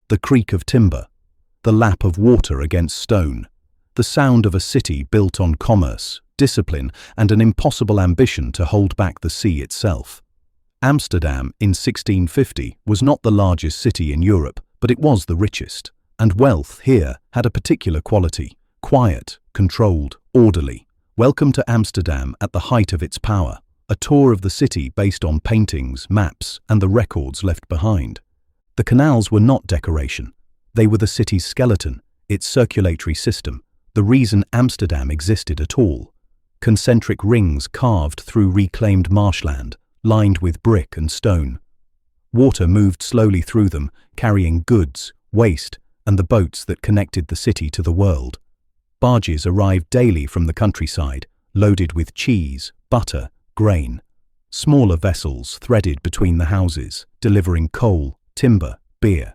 the creak of timber, the lap of water against stone, the sound of a city built on commerce, discipline, and an impossible ambition to hold back the sea itself. Amsterdam in 1650 was not the largest city in Europe, but it was the richest, and wealth here had a particular quality: quiet, controlled, orderly. Welcome to Amsterdam at the height of its power, a tour of the city based on paintings, maps, and the records left behind. The canals were not decoration. They were the city's skeleton, its circulatory system, the reason Amsterdam existed at all. Concentric rings carved through reclaimed marshland, lined with brick and stone. Water moved slowly through them, carrying goods, waste, and the boats that connected the city to the world. Barges arrived daily from the countryside, loaded with cheese, butter, grain. Smaller vessels threaded between the houses, delivering coal, timber, beer.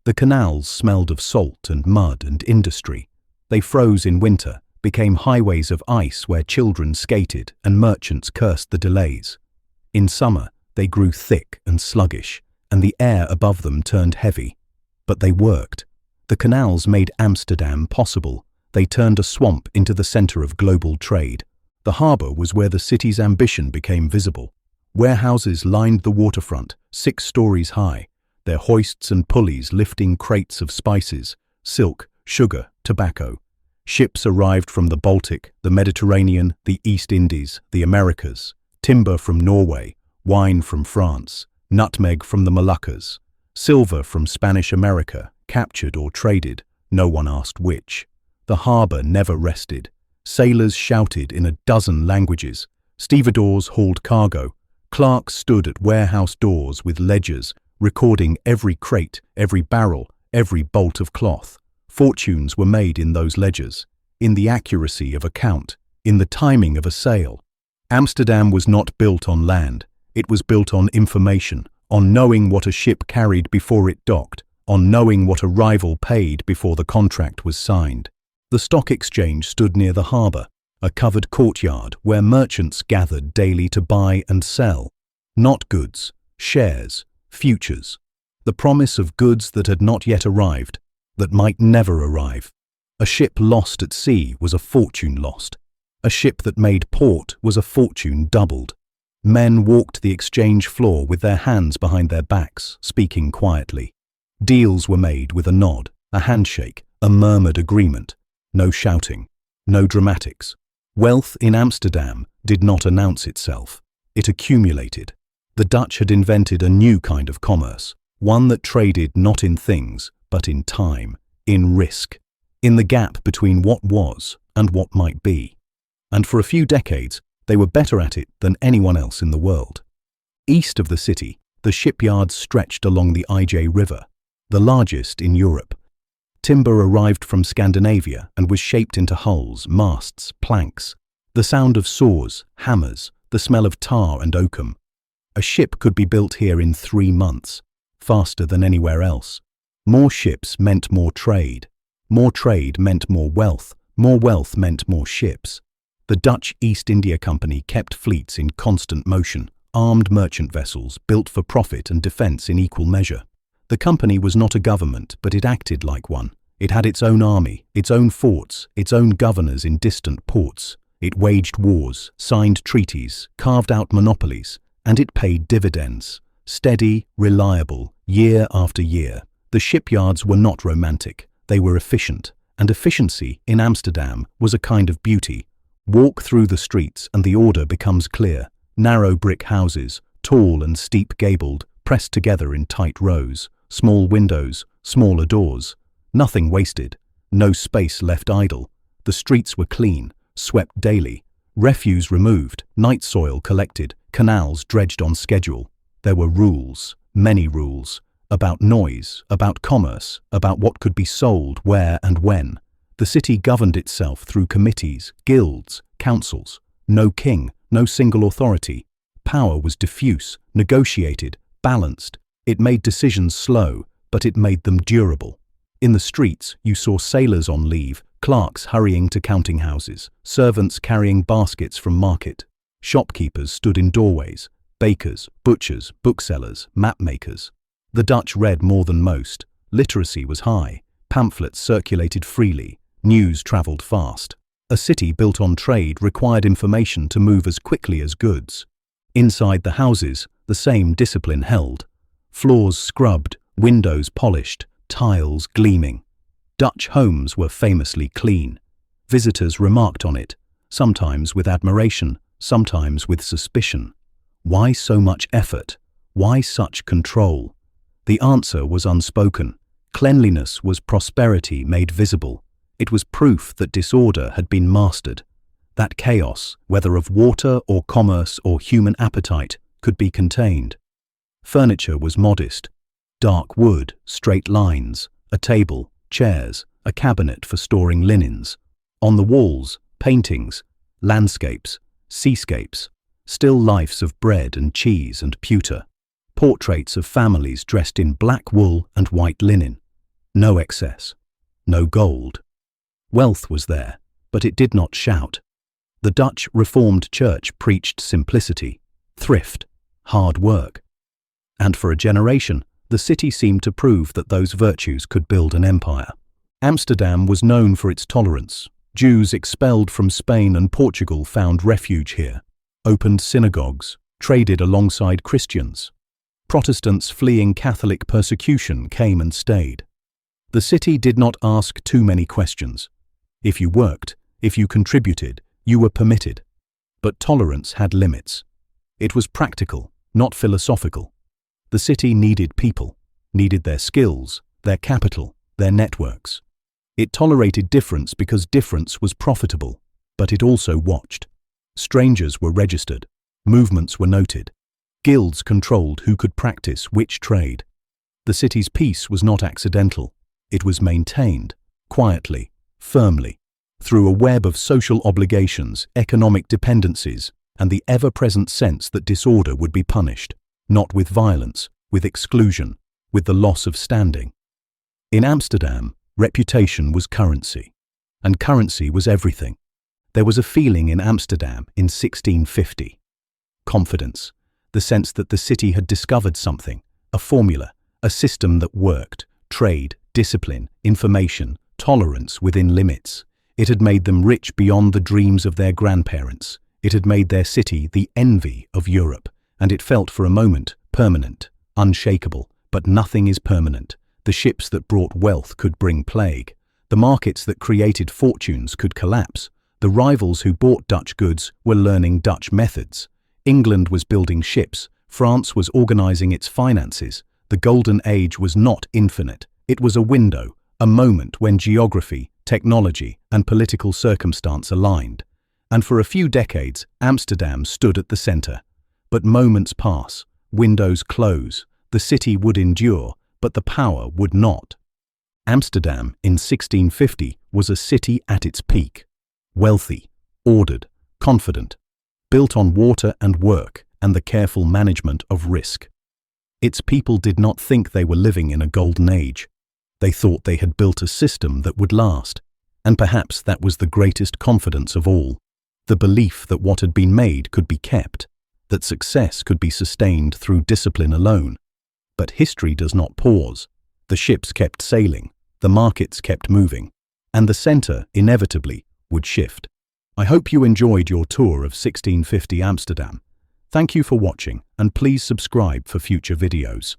The canals smelled of salt and mud and industry. They froze in winter, became highways of ice where children skated and merchants cursed the delays. In summer, they grew thick and sluggish, and the air above them turned heavy. But they worked. The canals made Amsterdam possible. They turned a swamp into the center of global trade. The harbor was where the city's ambition became visible. Warehouses lined the waterfront, 6 stories high, their hoists and pulleys lifting crates of spices, silk, sugar, tobacco. Ships arrived from the Baltic, the Mediterranean, the East Indies, the Americas. Timber from Norway, wine from France, nutmeg from the Moluccas, silver from Spanish America, captured or traded, no one asked which. The harbor never rested. Sailors shouted in a dozen languages. Stevedores hauled cargo. Clerks stood at warehouse doors with ledgers, recording every crate, every barrel, every bolt of cloth. Fortunes were made in those ledgers, in the accuracy of a count, in the timing of a sale. Amsterdam was not built on land. It was built on information, on knowing what a ship carried before it docked, on knowing what a rival paid before the contract was signed. The stock exchange stood near the harbor, a covered courtyard where merchants gathered daily to buy and sell. Not goods, shares, futures. The promise of goods that had not yet arrived, that might never arrive. A ship lost at sea was a fortune lost. A ship that made port was a fortune doubled. Men walked the exchange floor with their hands behind their backs, speaking quietly. Deals were made with a nod, a handshake, a murmured agreement. No shouting, no dramatics. Wealth in Amsterdam did not announce itself. It accumulated. The Dutch had invented a new kind of commerce, one that traded not in things, but in time, in risk, in the gap between what was and what might be. And for a few decades, they were better at it than anyone else in the world. East of the city, the shipyards stretched along the IJ River, the largest in Europe. Timber arrived from Scandinavia and was shaped into hulls, masts, planks. The sound of saws, hammers, the smell of tar and oakum. A ship could be built here in 3 months, faster than anywhere else. More ships meant more trade. More trade meant more wealth meant more ships. The Dutch East India Company kept fleets in constant motion, armed merchant vessels built for profit and defense in equal measure. The company was not a government, but it acted like one. It had its own army, its own forts, its own governors in distant ports. It waged wars, signed treaties, carved out monopolies, and it paid dividends. Steady, reliable, year after year. The shipyards were not romantic. They were efficient, and efficiency in Amsterdam was a kind of beauty. Walk through the streets and the order becomes clear. Narrow brick houses, tall and steep-gabled, pressed together in tight rows. Small windows, smaller doors. Nothing wasted. No space left idle. The streets were clean, swept daily. Refuse removed, night soil collected, canals dredged on schedule. There were rules, many rules, about noise, about commerce, about what could be sold, where and when. The city governed itself through committees, guilds, councils. No king, no single authority. Power was diffuse, negotiated, balanced. It made decisions slow, but it made them durable. In the streets, you saw sailors on leave, clerks hurrying to counting houses, servants carrying baskets from market. Shopkeepers stood in doorways, bakers, butchers, booksellers, map makers. The Dutch read more than most. literacy was high, pamphlets circulated freely, news travelled fast. A city built on trade required information to move as quickly as goods. Inside the houses, the same discipline held. Floors scrubbed, windows polished, tiles gleaming. Dutch homes were famously clean. Visitors remarked on it, sometimes with admiration, sometimes with suspicion. Why so much effort? Why such control? The answer was unspoken. Cleanliness was prosperity made visible. It was proof that disorder had been mastered. That chaos, whether of water or commerce or human appetite, could be contained. Furniture was modest. Dark wood, straight lines, a table, chairs, a cabinet for storing linens. On the walls, paintings, landscapes, seascapes, still lifes of bread and cheese and pewter, portraits of families dressed in black wool and white linen. No excess, no gold. Wealth was there, but it did not shout. The Dutch Reformed Church preached simplicity, thrift, hard work. And for a generation, the city seemed to prove that those virtues could build an empire. Amsterdam was known for its tolerance. Jews expelled from Spain and Portugal found refuge here, opened synagogues, traded alongside Christians. Protestants fleeing Catholic persecution came and stayed. The city did not ask too many questions. If you worked, if you contributed, you were permitted. But tolerance had limits. It was practical, not philosophical. The city needed people, needed their skills, their capital, their networks. It tolerated difference because difference was profitable, but it also watched. Strangers were registered, movements were noted. Guilds controlled who could practice which trade. The city's peace was not accidental. It was maintained, quietly, firmly, through a web of social obligations, economic dependencies, and the ever-present sense that disorder would be punished, not with violence, with exclusion, with the loss of standing. In Amsterdam, reputation was currency, and currency was everything. There was a feeling in Amsterdam in 1650. Confidence, the sense that the city had discovered something, a formula, a system that worked, trade, discipline, information, tolerance within limits. It had made them rich beyond the dreams of their grandparents. It had made their city the envy of Europe, and it felt for a moment permanent, unshakable. But nothing is permanent. The ships that brought wealth could bring plague. The markets that created fortunes could collapse. The rivals who bought Dutch goods were learning Dutch methods. England was building ships. France was organizing its finances. The golden age was not infinite. It was a window, a moment when geography, technology, and political circumstance aligned. And for a few decades, Amsterdam stood at the center. But moments pass, windows close, the city would endure, but the power would not. Amsterdam in 1650 was a city at its peak. Wealthy, ordered, confident, built on water and work and the careful management of risk. Its people did not think they were living in a golden age. They thought they had built a system that would last, and perhaps that was the greatest confidence of all, the belief that what had been made could be kept, that success could be sustained through discipline alone. But history does not pause. The ships kept sailing, the markets kept moving, and the center, inevitably, would shift. I hope you enjoyed your tour of 1650 Amsterdam. Thank you for watching, and please subscribe for future videos.